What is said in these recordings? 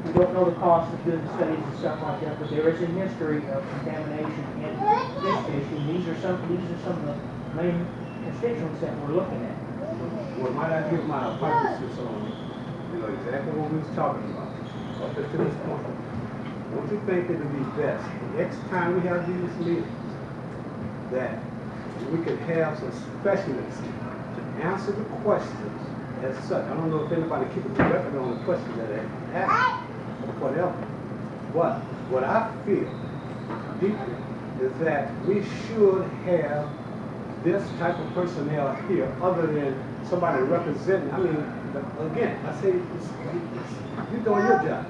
we don't know the cost of doing the studies and stuff like that, but there is a history of contamination in fish fishing. These are some of the main constituents that we're looking at. Well, might I give my hypothesis on, exactly what we was talking about, up to this point. Don't you think it would be best, the next time we have these meetings, that we could have some specialists to answer the questions as such? I don't know if anybody keeps a record on the questions that they ask or whatever, but what I feel deeply is that we should have this type of personnel here, other than somebody representing. I mean, again, I say you're doing your job,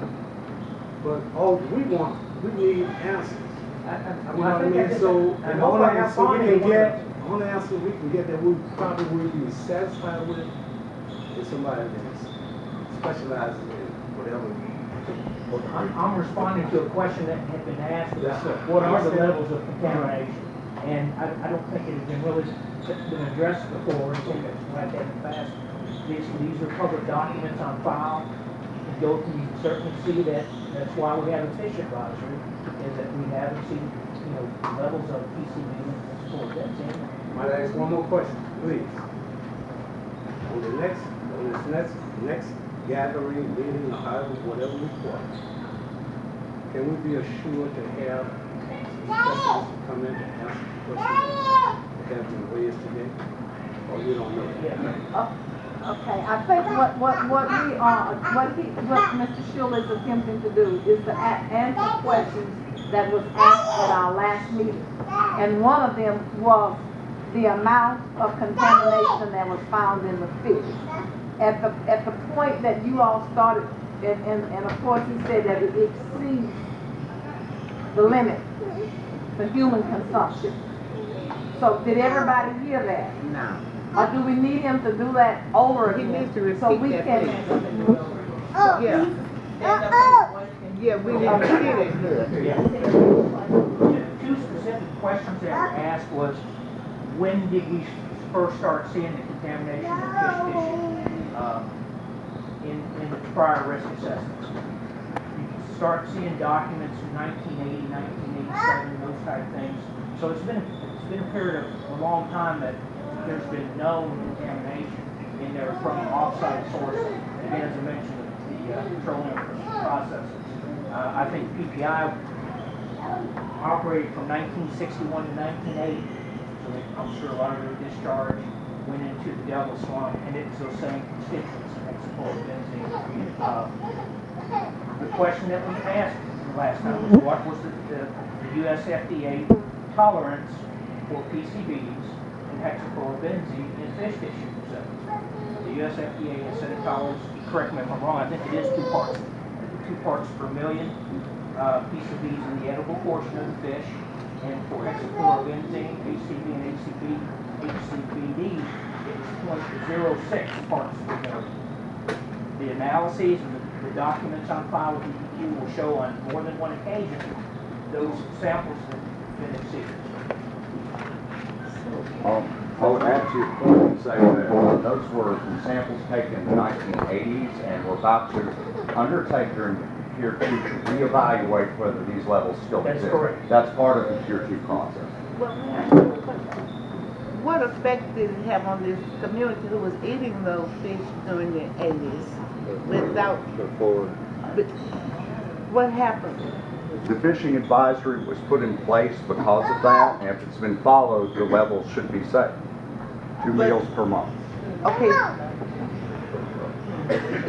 but all we need answers. You know what I mean? So, and the only answer we can get that we probably will be satisfied with is somebody that specializes in whatever. I'm responding to a question that had been asked about what are the levels of contamination, and I don't think it has been really been addressed before. I think it's like that in the past. These are public documents on file. You can go through, you can certainly see that. That's why we have a fish advisory, is that we haven't seen, levels of PCB and so forth. That's in. Might I ask one more question, please? On this next gathering, meeting, or however, whatever we call it, can we be assured to have specialists come in to answer the questions that have been raised today? Or you don't know that? Okay, I think what Mr. Schuler is attempting to do is to answer questions that was asked at our last meeting. And one of them was the amount of contamination that was found in the fish. At the point that you all started, and of course he said that it exceeds the limit for human consumption. So did everybody hear that? No. Or do we need him to do that over again? He needs to repeat so we that, can. Yeah, we didn't hear it good. Yeah. Two specific questions that were asked was, when did we first start seeing the contamination in fish fishing in the prior risk assessments? You can start seeing documents in 1980, 1987, those type of things. So it's been a period of a long time that there's been known contamination in there from off-site sources. Again, as I mentioned, the petroleum processes. I think PPI operated from 1961 to 1980. So I'm sure a lot of their discharge went into the Devil's Swamp, and it's those same constituents that support benzene. The question that was asked last time was, what was the U.S. FDA tolerance for PCBs and hexachlorobenzene in fish tissue facilities? The U.S. FDA has set a tolerance, correct me if I'm wrong, I think it is 2 parts. 2 parts per million PCBs in the edible portion of the fish, and for hexachlorobenzene, HCB and HCBD, it's 0.06 parts per million. The analyses and the documents on file with EPQ will show on more than one occasion those samples that have been exceeded. I would add to your point and say that those were samples taken in the 1980s, and we're about to undertake during Tier 2 to reevaluate whether these levels still exist. That's correct. That's part of the Tier 2 process. What effect did it have on this community who was eating those fish during the 80s without? What happened? The fishing advisory was put in place because of that, and if it's been followed, the levels should be safe. 2 meals per month. Okay.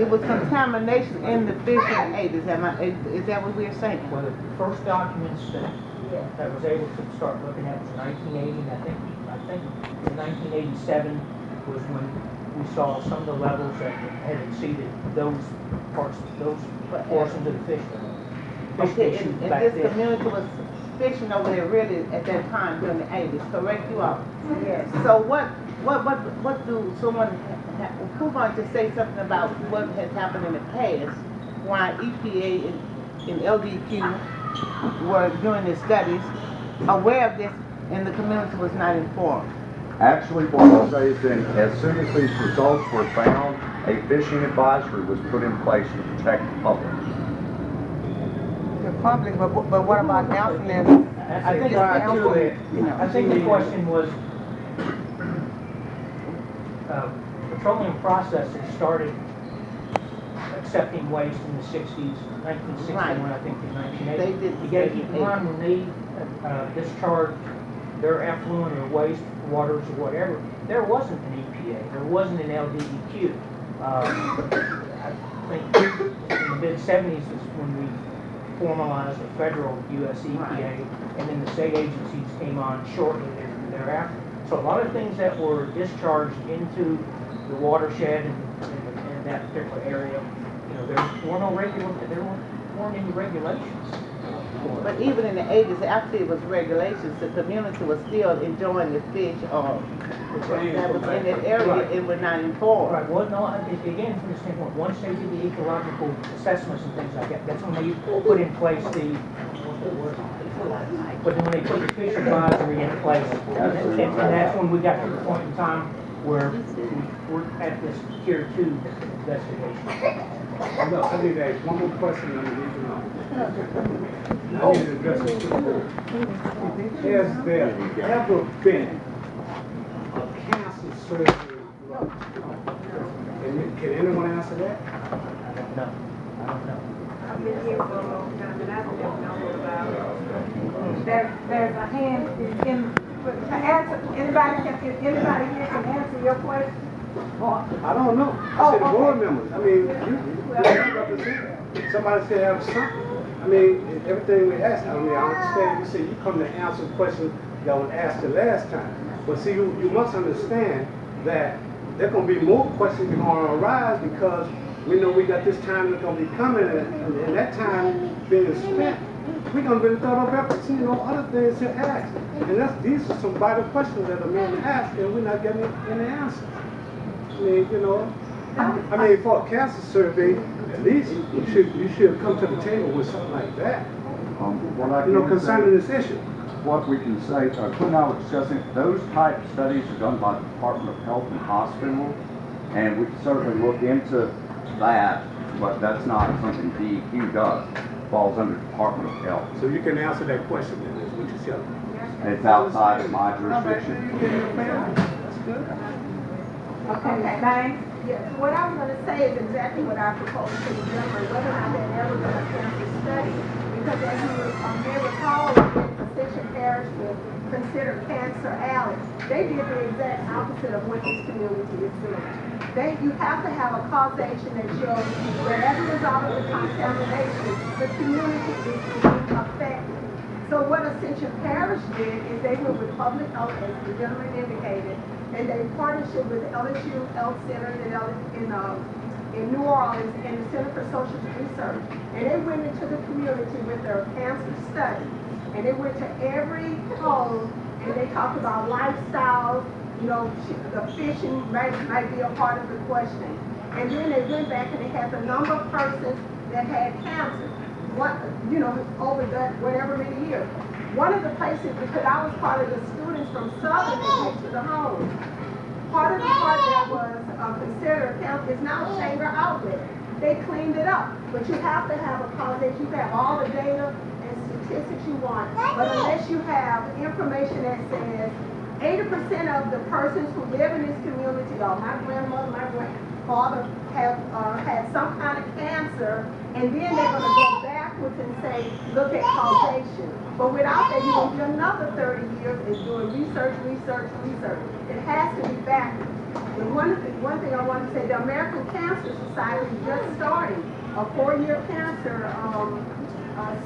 It was contamination in the fish in the 80s. Is that what we're saying? Well, the first documents that was able to start looking at was 1980, and I think in 1987 was when we saw some of the levels that had exceeded those portions of the fish. Okay, and this community was fishing over there really at that time during the 80s, correct you all? Yes. So what do someone, who's going to say something about what has happened in the past, why EPA and LDQ were doing the studies, aware of this, and the community was not informed? Actually, what I'll say is that as soon as these results were found, a fishing advisory was put in place to protect the public. public, but what about Nelson and? I think, I think the question was, petroleum processors started accepting waste in the 60s, 1961, Right. I think, in They 1980. did You gotta keep in mind when they discharged their effluent or waste waters or whatever, there wasn't an EPA, there wasn't an LDEQ. I think in the mid-70s is when we formalized the federal US EPA, and then the state agencies came on shortly thereafter. So a lot of things that were discharged into the watershed and that particular area, you know, there weren't any regulations. But even in the 80s, after it was regulations, the community was still enjoying the fish that was in that area. It was not enforced. Right, well, no, again, from the standpoint, once they did the ecological assessments and things like that, that's when they put in place but then when they put the fish advisory in place, and that's when we got to the point in time where we're at this tier 2 investigation. No, I need to ask one more question and I need to know. I need to address it to the board. Has there ever been a cancer surgery? Can anyone answer that? No, I don't know. I've been here for a long time and I don't know about it. There's a hand to answer, anybody here can answer your question? I don't know. I said the board members. I mean, you represent. Somebody said have something. I mean, everything we ask, I understand. You say you come to answer questions that was asked the last time. But see, you must understand that there going to be more questions going to arise because we know we got this time that's going to be coming, and that time being spent, we're going to really thought of everything, other things to ask. And these are some vital questions that are being asked, and we're not getting any answers. I mean, for a cancer survey, at least you should come to the table with something like that. Concerning this issue. What we can say, Quinn and I were discussing, those type studies are done by the Department of Health and Hospital, and we can certainly look into that, but that's not something DEQ does. It falls under Department of Health. So you can answer that question then, is what you're telling me. It's outside of my jurisdiction. That's good. Okay, thanks. Yes, what I was going to say is exactly what I proposed to the gentleman, whether or not they ever done a cancer study. Because as you may recall, when Ascension Parish was considered Cancer Alley, they did the exact opposite of what this community is doing. You have to have a causation that shows that as a result of the contamination, the community is being affected. So what Ascension Parish did is they went with public health, as the gentleman indicated, and they partnership with LSU Health Center in New Orleans and the Center for Social Research. And they went into the community with their cancer study. And they went to every home and they talked about lifestyles, the fishing might be a part of the questioning. And then they went back and they had the number of persons that had cancer. Over that whatever many years. One of the places, because I was part of the students from Southern that went to the home, part of the part that was considered cancer is now a chamber outlet. They cleaned it up, but you have to have a causation. You have all the data and statistics you want, but unless you have information that says 80% of the persons who live in this community, or my grandmother, my grandfather, have had some kind of cancer, and then they're going to go backwards and say, look at causation. But without that, you're going to be another 30 years is doing research. It has to be backwards. And one thing I want to say, the American Cancer Society is just starting a 4-year cancer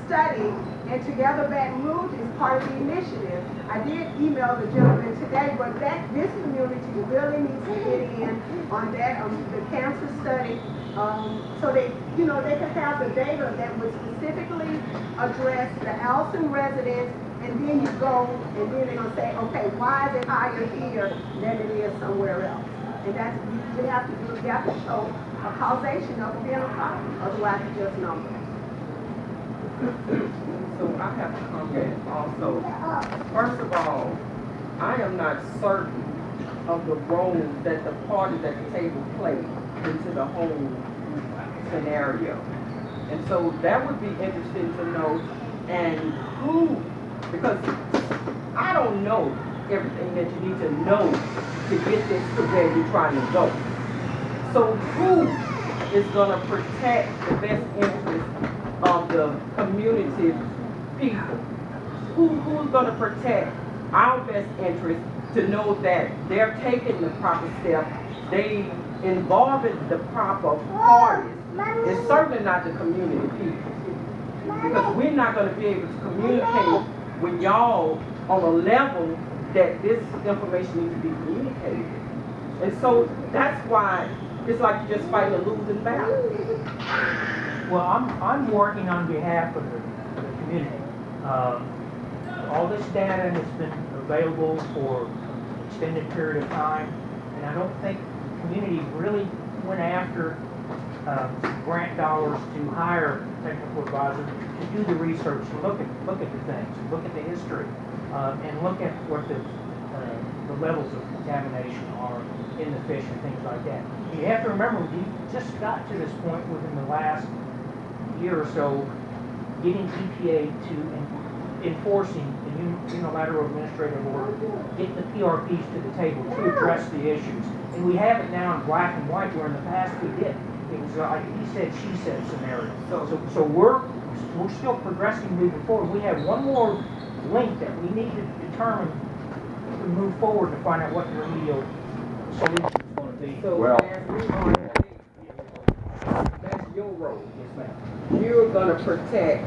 study, and Together Baton Rouge is part of the initiative. I did email the gentleman today, but this community really needs to get in on that, the cancer study, so they can have the data that would specifically address the Allison residents, and then you go, and then they're going to say, okay, why is it higher here than it is somewhere else? And that's, you have to show a causation of being a problem, otherwise it's just numbers. So I have to comment also. First of all, I am not certain of the role that the parties at the table play into the whole scenario. And so that would be interesting to know, and who, because I don't know everything that you need to know to get this to where you're trying to go. So who is going to protect the best interest of the community people? Who's going to protect our best interest to know that they're taking the proper step, they involving the proper parties? It's certainly not the community people, because we're not going to be able to communicate with y'all on a level that this information needs to be communicated. And so that's why it's like you're just fighting a losing battle. Well, I'm working on behalf of the community. All this data has been available for an extended period of time, and I don't think the community really went after grant dollars to hire technical advisors to do the research and look at the things, look at the history, and look at what the levels of contamination are in the fish and things like that. You have to remember, we just got to this point within the last year or so, getting EPA to enforcing the unilateral administrative order, getting the PRPs to the table to address the issues. And we have it now in black and white, where in the past we didn't. It was like he said, she said scenario. So we're still progressing, moving forward. We have one more link that we need to determine to move forward to find out what the remedial solution is going to be. So Well, that's your role. Yes, ma'am. You're going to protect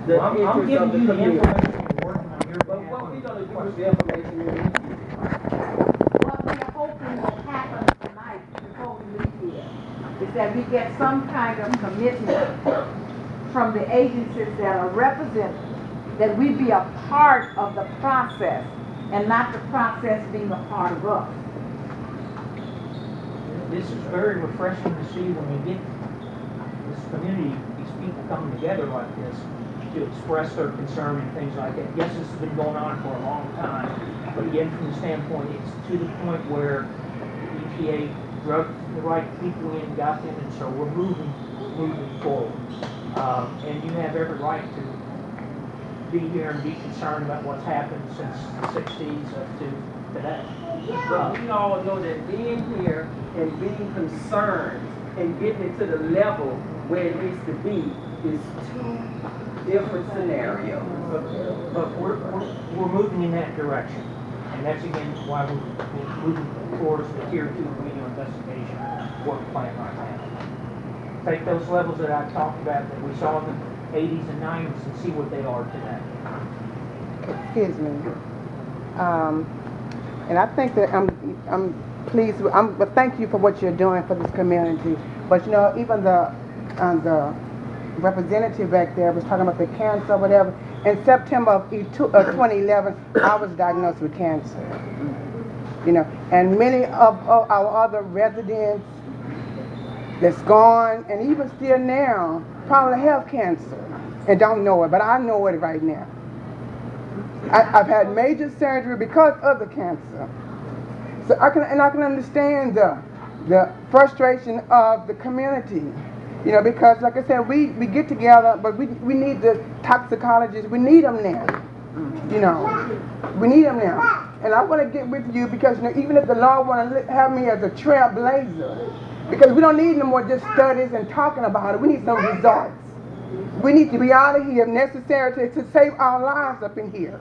the I'm interest giving of the you the community. information and working on your But behalf. what we're going to do with the information you need. What we're hoping will happen tonight before we leave here is that we get some kind of commitment from the agencies that are represented, that we be a part of the process and not the process being a part of us. This is very refreshing to see when we get this community, these people coming together like this to express their concern and things like that. Yes, this has been going on for a long time, but again, from the standpoint, it's to the point where the EPA drug the right people in, got them, and so we're moving forward. And you have every right to be here and be concerned about what's happened since the 60s up to today. But we all know that being here and being concerned and getting it to the level where it needs to be is two different scenarios. But we're moving in that direction. And that's again why we're moving towards the Tier 2 remedial investigation work plan right now. Take those levels that I talked about that we saw in the 80s and 90s and see what they are today. Excuse me. And I think that I'm pleased with, but thank you for what you're doing for this community. But you know, even the representative back there was talking about the cancer or whatever. In September of 2011, I was diagnosed with cancer. You know, and many of our other residents that's gone, and even still now, probably have cancer and don't know it, but I know it right now. I've had major surgery because of the cancer. So I can understand the frustration of the community. You know, because like I said, we get together, but we need the toxicologists. We need them now. You know, we need them now. And I want to get with you because, you know, even if the Lord want to have me as a trailblazer, because we don't need no more just studies and talking about it. We need some results. We need to be out of here if necessary to save our lives up in here.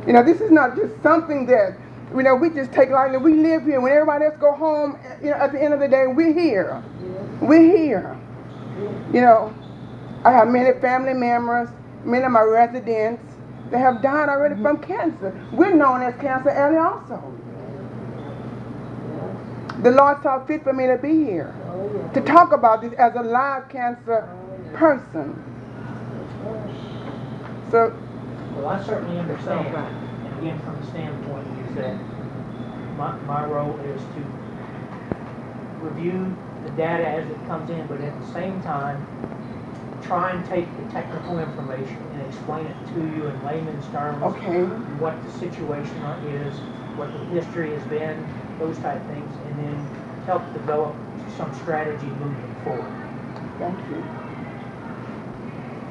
You know, this is not just something that, you know, we just take lightly. We live here. When everybody else go home, you know, at the end of the day, we're here. We're here. You know, I have many family members, many of my residents that have died already from cancer. We're known as Cancer Alley also. The Lord saw fit for me to be here, to talk about this as a live cancer person. So, Well, I certainly understand. And again, from the standpoint is that my role is to review the data as it comes in, but at the same time, try and take the technical information and explain it to you in layman's terms. okay. What the situation is, what the history has been, those type things, and then help develop some strategy moving forward. Thank you.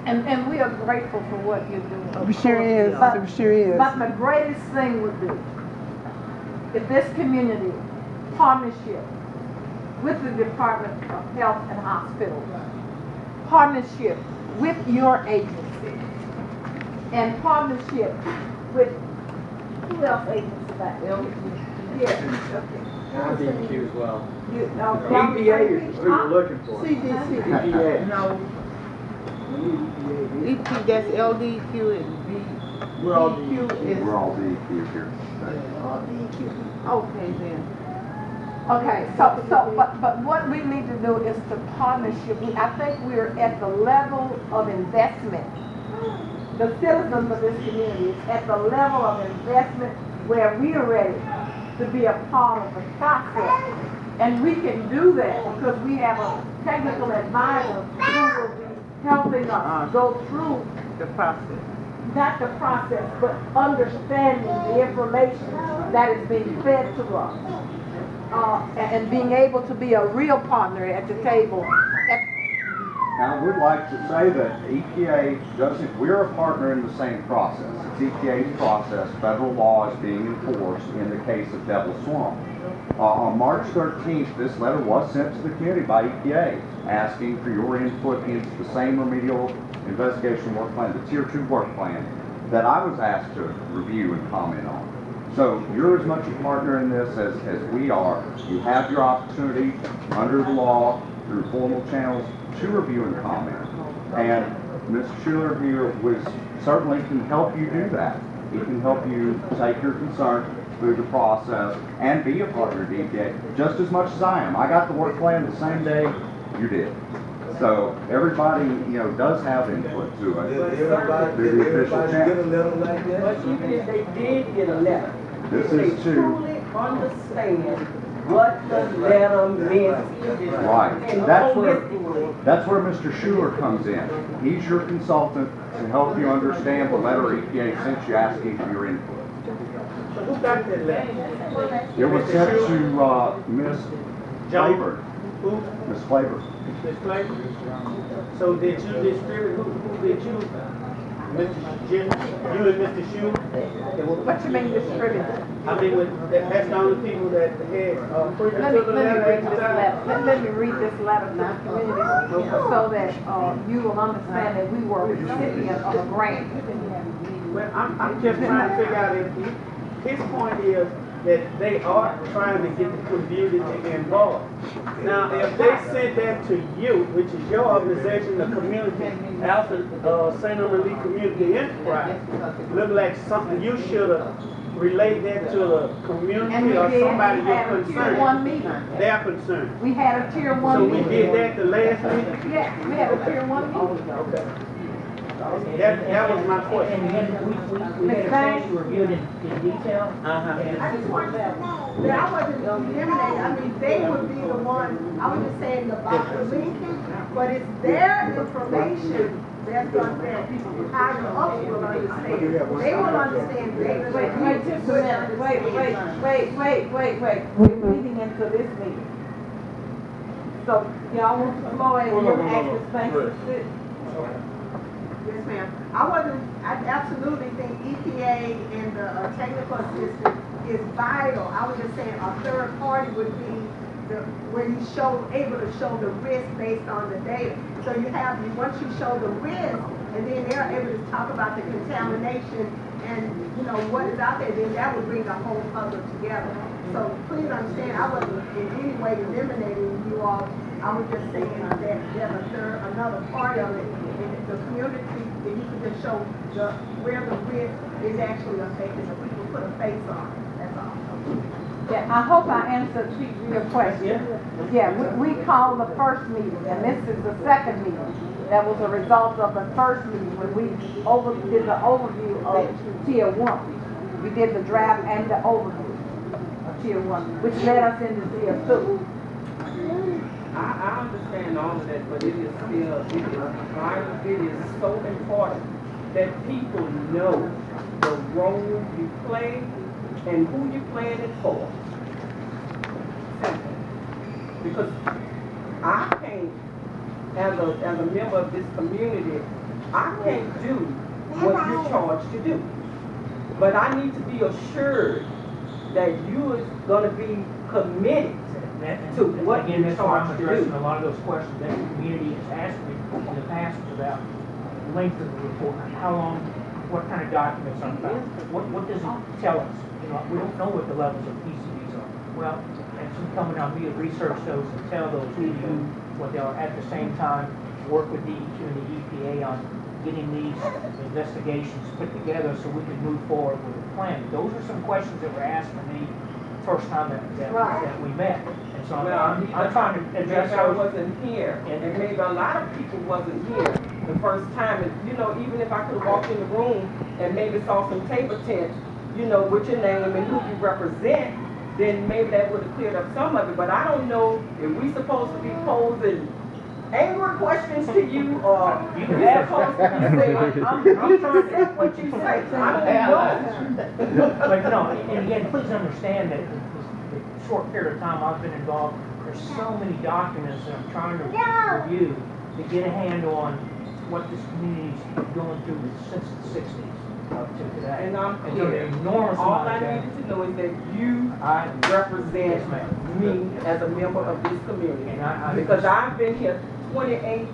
And we are grateful for what you're doing. It sure is, it sure is. But the greatest thing would be if this community partnership with the Department of Health and Hospitals, partnership with your agency, and partnership with, who else agency that? Yes, okay. LDQ as well. EPA is who we're looking for. CDC. EPA. No, EP, that's LDQ and B. We're all DQ is. We're all DQ here. Okay then. Okay, but what we need to do is to partnership. I think we're at the level of investment. The citizens of this community is at the level of investment where we are ready to be a part of the process. And we can do that because we have a technical advisor who will be helping us go through The process. not the process, but understanding the information that is being fed to us. And being able to be a real partner at the table. Now, I would like to say that EPA doesn't, we're a partner in the same process. It's EPA's process. Federal law is being enforced in the case of Devil's Swamp. On March 13th, this letter was sent to the community by EPA, asking for your input into the same remedial investigation work plan, the Tier 2 work plan, that I was asked to review and comment on. So you're as much a partner in this as we are. You have your opportunity under the law through formal channels to review and comment. And Mr. Schuler here certainly can help you do that. He can help you take your concern through the process and be a partner to EPA just as much as I am. I got the work plan the same day you did. So everybody, does have input to it. Through the official channel. But even if they did get a letter, This if they is to, truly understand what the letter meant. right, And holistically, that's where Mr. Schuler comes in. He's your consultant to help you understand the letter EPA sent you asking for your input. So who got that letter? It was sent to Ms. Flavor. Who? Ms. Flavor. Ms. Flavor? So did you distribute, who did you? Mr. Jim, you and Mr. Schuler? What you mean distribute? I mean, that's the only people that had, Let me read this letter to the community so that you will understand that we were a recipient of a grant. Well, I'm just trying to figure out if his point is that they are trying to get the community involved. Now, if they sent that to you, which is your organization, the community, Alpha St. Lee Community Enterprise, look like something you should have relayed that to the community or somebody you're concerned. Tier 1 meeting. They are concerned. We had a Tier 1 So we meeting. did that the last meeting? Yes, we had a Tier 1 meeting. Okay. That was my question. And we had a chance to review it in detail. I just wanted to know that I wasn't eliminated. I mean, they would be the one, I was just saying about the Lincoln, but it's their information that's going to how the us will understand. They will understand. Wait just a minute. Wait. We're leading into this meeting. So y'all want the floor and you're asking things to sit. Yes, ma'am. I absolutely think EPA and the technical assistance is vital. I was just saying a third party would be where you able to show the risk based on the data. So once you show the risk, and then they're able to talk about the contamination and what is out there, then that would bring the whole puzzle together. So please understand, I wasn't in any way eliminating you all. I was just saying that there's another party on it. The community, that you can just show where the risk is actually affected, so people put a face on it. That's all. Yeah, I hope I answered your question. Yeah, we called the first meeting, and this is the second meeting. That was a result of the first meeting when we did the overview of Tier 1. We did the draft and the overview of Tier 1, which led us into Tier 2. I understand all of that, but it is vital, it is so important that people know the role you play and who you're playing it for. Simple. Because I can't as a member of this community, I can't do what you're charged to do. But I need to be assured that you is gonna be committed to what Again, you're that's why I'm charged to addressing do. a lot of those questions that the community has asked me in the past about the length of the report, how long, what kind of documents are found, what does it tell us? You know, we don't know what the levels of PCBs are. Well, it's incumbent on me to research those and tell those to you what they are. At the same time, work with DEQ and the EPA on getting these investigations put together so we can move forward with a plan. Those are some questions that were asked of me first time that we met. And so I'm trying to address Maybe I those. wasn't here, and maybe a lot of people wasn't here the first time. And, you know, even if I could have walked in the room and maybe saw some table tents, you know, with your name and who you represent, then maybe that would have cleared up some of it. But I don't know if we supposed to be posing angry questions to you, or You you have- supposed to be saying, I'm trying to do what you say. I don't know. But no, and again, please understand that the short period of time I've been involved, there's so many documents that I'm trying to review to get a handle on what this community's going through since the 60s up to today. And I'm so clear. an enormous All amount I of that. needed to know is that you I represent Yes, ma'am. me as a member of this community. And I- Because I've been here 28,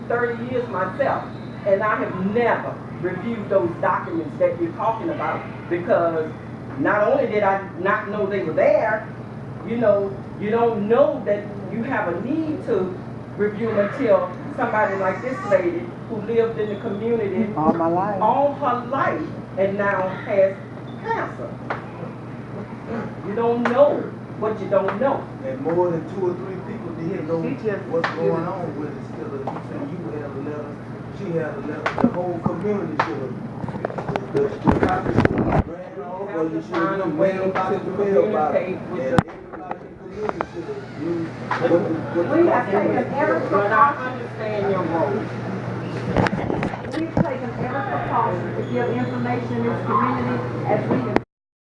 30 years myself, and I have never reviewed those documents that you're talking about, because not only did I not know they were there, you know, you don't know that you have a need to review them until somebody like this lady who lived in the community All my life. all her life and now has cancer. You don't know what you don't know. And more than 2 or 3 people didn't know She just- what's going on with it. Still, you say you had a letter, she had a letter, the whole community should have. The copy should have ran off, or you should Find a have way mailed to to the mail about it. communicate with And the- everybody in the community should have used what We have taken every But I understand your role. We've taken every precaution to give information in this community as we can